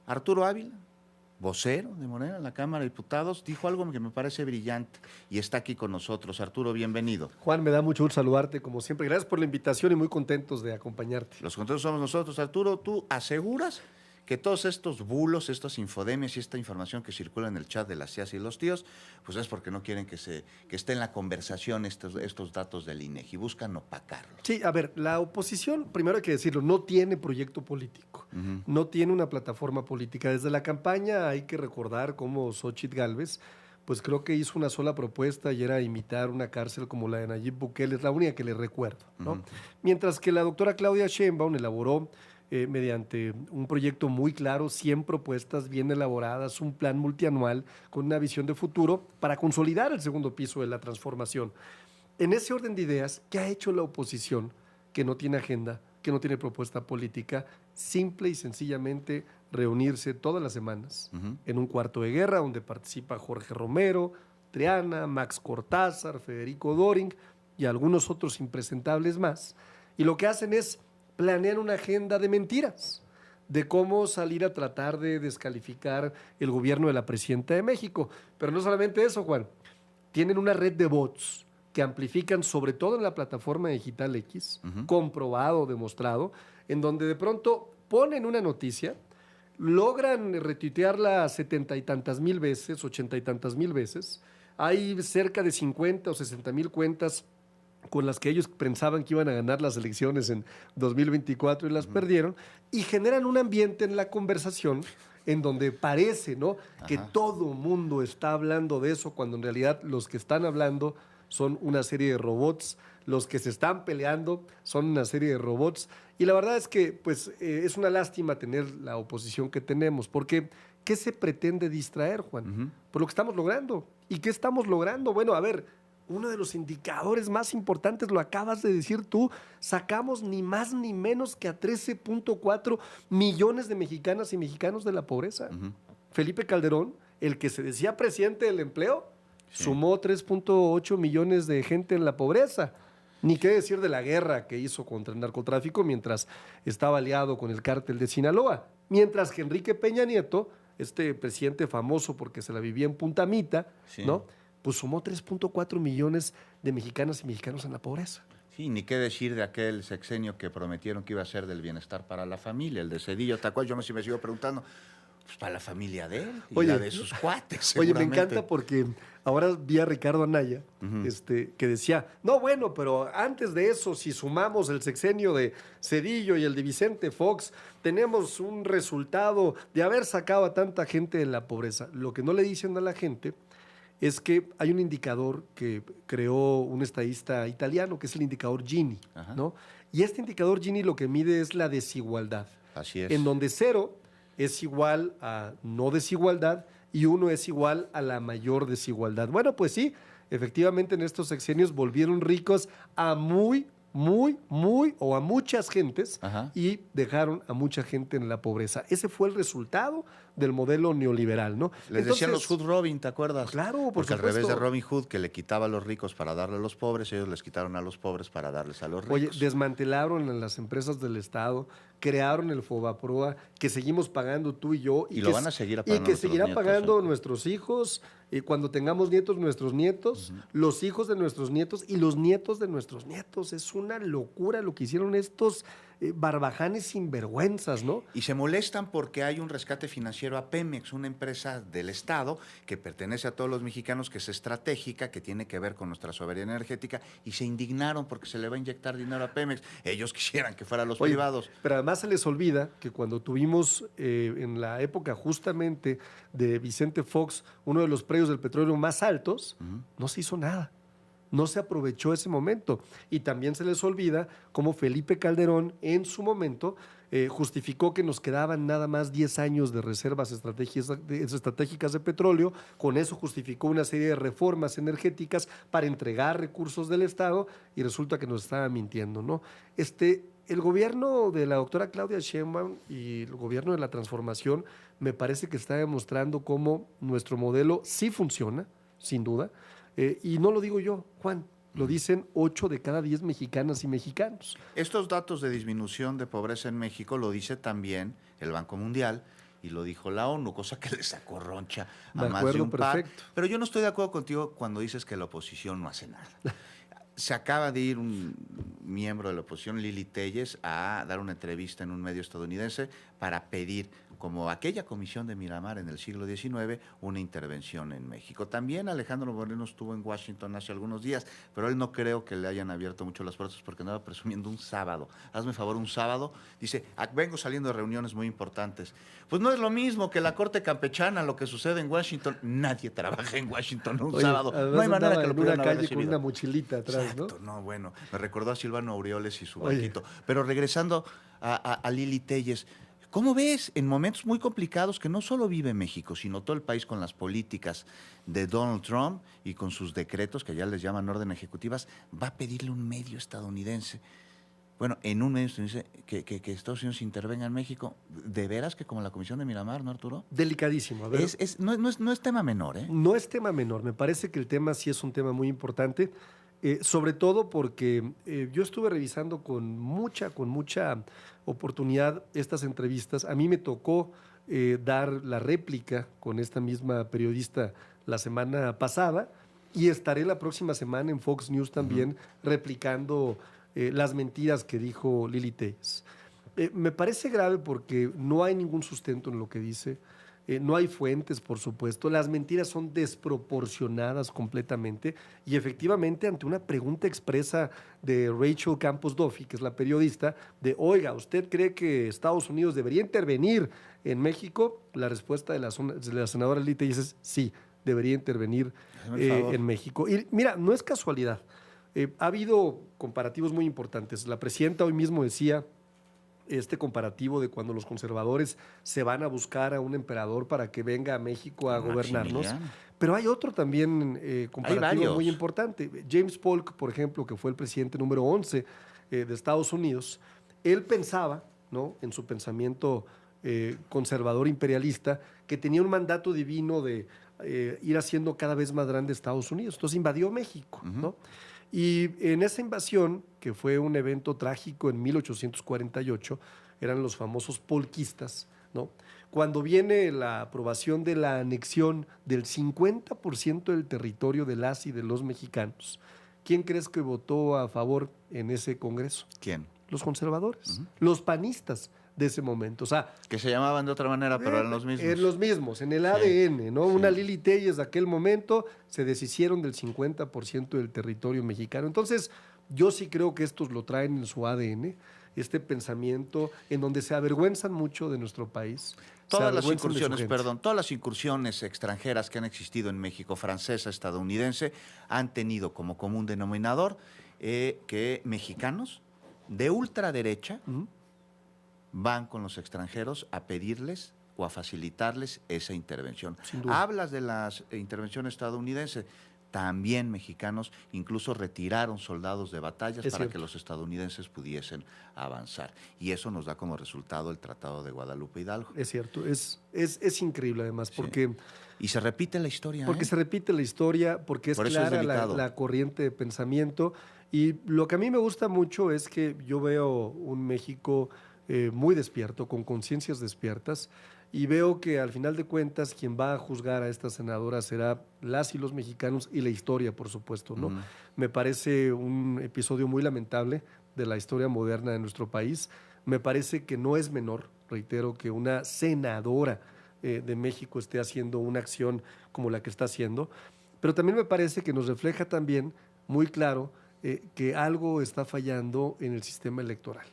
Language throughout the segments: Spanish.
Arturo Ávila, vocero de Morena en la Cámara de Diputados, dijo algo que me parece brillante y está aquí con nosotros. Arturo, bienvenido. Juan, me da mucho gusto saludarte, como siempre. Gracias por la invitación y muy contentos de acompañarte. Los contentos somos nosotros. Arturo, ¿tú aseguras que todos estos bulos, estas infodemias y esta información que circula en el chat de las tías y los tíos, pues es porque no quieren que esté en la conversación estos datos del INEGI, buscan opacarlos? Sí, a ver, la oposición, primero hay que decirlo, no tiene proyecto político, no tiene una plataforma política. Desde la campaña hay que recordar cómo Xóchitl Gálvez, pues creo que hizo una sola propuesta y era imitar una cárcel como la de Nayib Bukele, es la única que le recuerdo, ¿no? Mientras que la doctora Claudia Sheinbaum elaboró mediante un proyecto muy claro, 100 propuestas bien elaboradas, un plan multianual con una visión de futuro para consolidar el segundo piso de la transformación. En ese orden de ideas, ¿qué ha hecho la oposición que no tiene agenda, que no tiene propuesta política? Simple y sencillamente reunirse todas las semanas en un cuarto de guerra donde participa Jorge Romero, Triana, Max Cortázar, Federico Doring y algunos otros impresentables más. Y lo que hacen es planean una agenda de mentiras, de cómo salir a tratar de descalificar el gobierno de la presidenta de México. Pero no solamente eso, Juan, tienen una red de bots que amplifican, sobre todo en la plataforma digital X, comprobado, demostrado, en donde de pronto ponen una noticia, logran retuitearla 70 y tantas mil veces, 80 y tantas mil veces, hay cerca de 50 o 60 mil cuentas con las que ellos pensaban que iban a ganar las elecciones en 2024 y las perdieron, y generan un ambiente en la conversación en donde parece, ¿no?, que todo mundo está hablando de eso, cuando en realidad los que están hablando son una serie de robots, los que se están peleando son una serie de robots, y la verdad es que pues es una lástima tener la oposición que tenemos, porque ¿qué se pretende distraer, Juan? Por lo que estamos logrando. ¿Y qué estamos logrando? Bueno, a ver, uno de los indicadores más importantes, lo acabas de decir tú, sacamos ni más ni menos que a 13.4 millones de mexicanas y mexicanos de la pobreza. Felipe Calderón, el que se decía presidente del empleo, sumó 3.8 millones de gente en la pobreza. Ni qué decir de la guerra que hizo contra el narcotráfico mientras estaba aliado con el cártel de Sinaloa. Mientras que Enrique Peña Nieto, este presidente famoso porque se la vivía en Puntamita, ¿no?, pues sumó 3.4 millones de mexicanas y mexicanos en la pobreza. Sí, ni qué decir de aquel sexenio que prometieron que iba a ser del bienestar para la familia, el de Cedillo, tal cual. Yo me sigo preguntando, pues para la familia de él y la de sus cuates, Oye, me encanta porque ahora vi a Ricardo Anaya, que decía, no, bueno, pero antes de eso, si sumamos el sexenio de Cedillo y el de Vicente Fox, tenemos un resultado de haber sacado a tanta gente de la pobreza. Lo que no le dicen a la gente es que hay un indicador que creó un estadista italiano, que es el indicador Gini, ¿no? Y este indicador Gini lo que mide es la desigualdad. Así es. En donde 0 es igual a no desigualdad y 1 es igual a la mayor desigualdad. Bueno, pues sí, efectivamente en estos sexenios volvieron ricos a a muchas gentes y dejaron a mucha gente en la pobreza. Ese fue el resultado del modelo neoliberal, ¿no? Les decían los Hood Robin, ¿te acuerdas? Claro, porque al revés de Robin Hood, que le quitaba a los ricos para darle a los pobres, ellos les quitaron a los pobres para darles a los ricos. Oye, desmantelaron en las empresas del Estado, crearon el Fobaproa, que seguimos pagando tú y yo. Y lo van a seguir pagando. Y que seguirá pagando nuestros hijos, y cuando tengamos nietos, nuestros nietos, los hijos de nuestros nietos y los nietos de nuestros nietos. Es una locura lo que hicieron estos barbajanes sinvergüenzas, ¿no? Y se molestan porque hay un rescate financiero a Pemex, una empresa del Estado que pertenece a todos los mexicanos, que es estratégica, que tiene que ver con nuestra soberanía energética, y se indignaron porque se le va a inyectar dinero a Pemex. Ellos quisieran que fuera a los privados. Pero además se les olvida que cuando tuvimos en la época justamente de Vicente Fox, uno de los precios del petróleo más altos, no se hizo nada. No se aprovechó ese momento. Y también se les olvida cómo Felipe Calderón en su momento justificó que nos quedaban nada más 10 años de reservas estratégicas de petróleo. Con eso justificó una serie de reformas energéticas para entregar recursos del Estado y resulta que nos estaba mintiendo, ¿no? El gobierno de la doctora Claudia Sheinbaum y el gobierno de la transformación me parece que está demostrando cómo nuestro modelo sí funciona, sin duda. Y no lo digo yo, Juan, lo dicen 8 de cada 10 mexicanas y mexicanos. Estos datos de disminución de pobreza en México lo dice también el Banco Mundial y lo dijo la ONU, cosa que le sacó roncha a De más de acuerdo, un par. perfecto. Pero yo no estoy de acuerdo contigo cuando dices que la oposición no hace nada. Se acaba de ir un miembro de la oposición, Lili Telles, a dar una entrevista en un medio estadounidense para pedir, como aquella comisión de Miramar en el siglo XIX, una intervención en México. También Alejandro Moreno estuvo en Washington hace algunos días, pero él no creo que le hayan abierto mucho las puertas porque andaba presumiendo un sábado. Hazme favor, un sábado. Dice, vengo saliendo de reuniones muy importantes. Pues no es lo mismo que la Corte Campechana, lo que sucede en Washington. Nadie trabaja en Washington un sábado. No hay manera que lo pudieran haber calle con recibido. una mochilita atrás, Exacto, ¿no? no, bueno, me recordó a Silvano Aureoles y su Oye. banquito. Pero regresando a Lili Telles, ¿cómo ves en momentos muy complicados que no solo vive México, sino todo el país con las políticas de Donald Trump y con sus decretos, que ya les llaman orden ejecutivas, va a pedirle un medio estadounidense? Bueno, en un medio estadounidense que Estados Unidos intervenga en México, ¿de veras que como la Comisión de Miramar, no, Arturo? Delicadísimo. A ver, No es tema menor, ¿eh? no es tema menor, me parece que el tema sí es un tema muy importante, sobre todo porque yo estuve revisando con mucha oportunidad estas entrevistas. A mí me tocó dar la réplica con esta misma periodista la semana pasada y estaré la próxima semana en Fox News también replicando las mentiras que dijo Lili Telles. Me parece grave porque no hay ningún sustento en lo que dice. No hay fuentes, por supuesto. Las mentiras son desproporcionadas completamente y efectivamente ante una pregunta expresa de Rachel Campos Duffy, que es la periodista, de, oiga, ¿usted cree que Estados Unidos debería intervenir en México? La respuesta de la senadora Lili Telles es sí, debería intervenir en México. Y mira, no es casualidad. Ha habido comparativos muy importantes. La presidenta hoy mismo decía este comparativo de cuando los conservadores se van a buscar a un emperador para que venga a México a gobernarnos. Pero hay otro también comparativo muy importante. James Polk, por ejemplo, que fue el presidente número 11 de Estados Unidos, él pensaba, ¿no?, en su pensamiento conservador imperialista, que tenía un mandato divino de ir haciendo cada vez más grande Estados Unidos. Entonces invadió México, ¿no? Y en esa invasión, que fue un evento trágico en 1848, eran los famosos polquistas, ¿no? Cuando viene la aprobación de la anexión del 50% del territorio de las y de los mexicanos, ¿quién crees que votó a favor en ese congreso? ¿Quién? Los conservadores, los panistas de ese momento. O sea, que se llamaban de otra manera, pero eran los mismos. En los mismos, en el ADN, ¿no? Sí. Una Lili Telles de aquel momento se deshicieron del 50% del territorio mexicano. Entonces, yo sí creo que estos lo traen en su ADN, este pensamiento en donde se avergüenzan mucho de nuestro país. Todas las incursiones extranjeras que han existido en México, francesa, estadounidense, han tenido como común denominador que mexicanos de ultraderecha van con los extranjeros a pedirles o a facilitarles esa intervención. Hablas de la intervención estadounidense, también mexicanos incluso retiraron soldados de batallas para que los estadounidenses pudiesen avanzar. Y eso nos da como resultado el Tratado de Guadalupe Hidalgo. Es cierto, es increíble además, porque... Y se repite la historia. Porque se repite la historia, porque es clara la corriente de pensamiento. Y lo que a mí me gusta mucho es que yo veo un México muy despierto, con conciencias despiertas, y veo que al final de cuentas quien va a juzgar a esta senadora será las y los mexicanos y la historia, por supuesto, ¿no? Me parece un episodio muy lamentable de la historia moderna de nuestro país. Me parece que no es menor, reitero, que una senadora de México esté haciendo una acción como la que está haciendo, pero también me parece que nos refleja también muy claro que algo está fallando en el sistema electoral.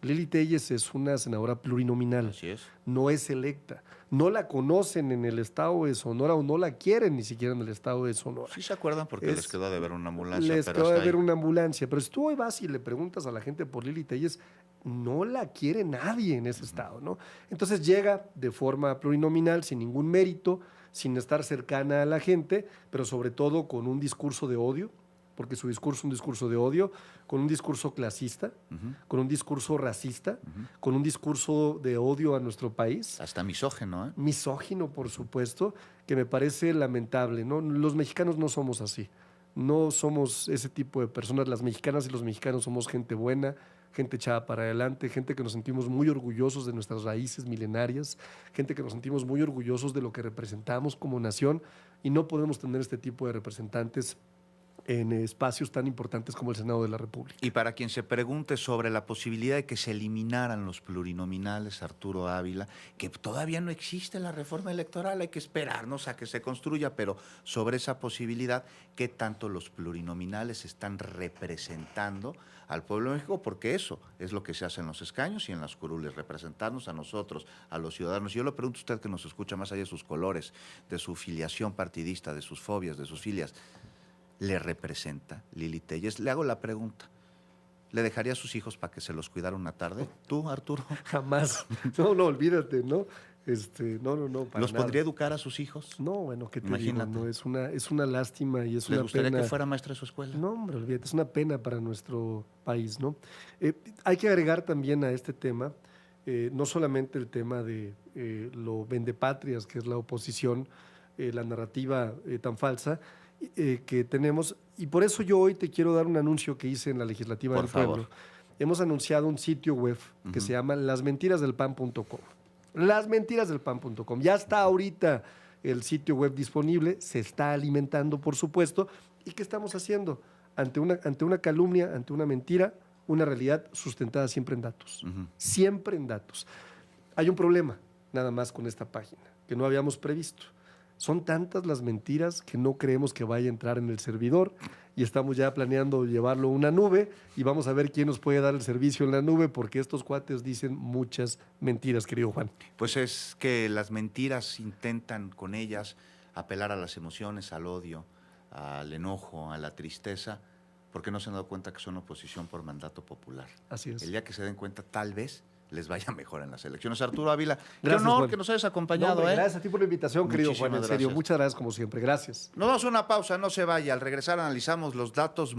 Lili Telles es una senadora plurinominal. Así es. No es electa. No la conocen en el estado de Sonora o no la quieren ni siquiera en el estado de Sonora. Sí se acuerdan porque les quedó de ver una ambulancia. Les quedó de ver una ambulancia. Pero si tú hoy vas y le preguntas a la gente por Lili Telles, no la quiere nadie en ese estado, ¿no? Entonces llega de forma plurinominal, sin ningún mérito, sin estar cercana a la gente, pero sobre todo con un discurso de odio, porque su discurso es un discurso de odio, con un discurso clasista, con un discurso racista, con un discurso de odio a nuestro país. Hasta misógino, ¿eh? Misógino, por supuesto, que me parece lamentable, ¿no? Los mexicanos no somos así, no somos ese tipo de personas. Las mexicanas y los mexicanos somos gente buena, gente echada para adelante, gente que nos sentimos muy orgullosos de nuestras raíces milenarias, gente que nos sentimos muy orgullosos de lo que representamos como nación y no podemos tener este tipo de representantes en espacios tan importantes como el Senado de la República. Y para quien se pregunte sobre la posibilidad de que se eliminaran los plurinominales, Arturo Ávila, que todavía no existe la reforma electoral, hay que esperarnos a que se construya, pero sobre esa posibilidad, ¿qué tanto los plurinominales están representando al pueblo de México? Porque eso es lo que se hace en los escaños y en las curules, representarnos a nosotros, a los ciudadanos. Yo le pregunto a usted que nos escucha más allá de sus colores, de su filiación partidista, de sus fobias, de sus filias, ¿le representa Lili Téllez? Le hago la pregunta. ¿Le dejaría a sus hijos para que se los cuidara una tarde? ¿Tú, Arturo? Jamás. No, olvídate, ¿no? No. ¿Los nada. podría educar a sus hijos? No, bueno, ¿qué te Imagínate. digo? No, es una lástima y es ¿Les una gustaría pena. que fuera maestra de su escuela? No, hombre, olvídate, es una pena para nuestro país, ¿no? Hay que agregar también a este tema, no solamente el tema de lo vendepatrias, que es la oposición, la narrativa tan falsa, que tenemos, y por eso yo hoy te quiero dar un anuncio que hice en la Legislativa Por del favor. Pueblo. Hemos anunciado un sitio web que se llama lasmentirasdelpan.com. Lasmentirasdelpan.com. Ya está ahorita el sitio web disponible, se está alimentando, por supuesto. ¿Y qué estamos haciendo? Ante una calumnia, ante una mentira, una realidad sustentada siempre en datos. Siempre en datos. Hay un problema, nada más con esta página, que no habíamos previsto. Son tantas las mentiras que no creemos que vaya a entrar en el servidor y estamos ya planeando llevarlo a una nube y vamos a ver quién nos puede dar el servicio en la nube porque estos cuates dicen muchas mentiras, querido Juan. Pues es que las mentiras intentan con ellas apelar a las emociones, al odio, al enojo, a la tristeza, porque no se han dado cuenta que son oposición por mandato popular. Así es. El día que se den cuenta, tal vez les vaya mejor en las elecciones. Arturo Ávila, qué Gracias, honor Juan. que nos hayas acompañado. No, hombre, gracias a ti por la invitación, querido Muchísimas Juan. En serio, gracias. muchas gracias como siempre. Gracias. Nos damos una pausa, no se vaya. Al regresar analizamos los datos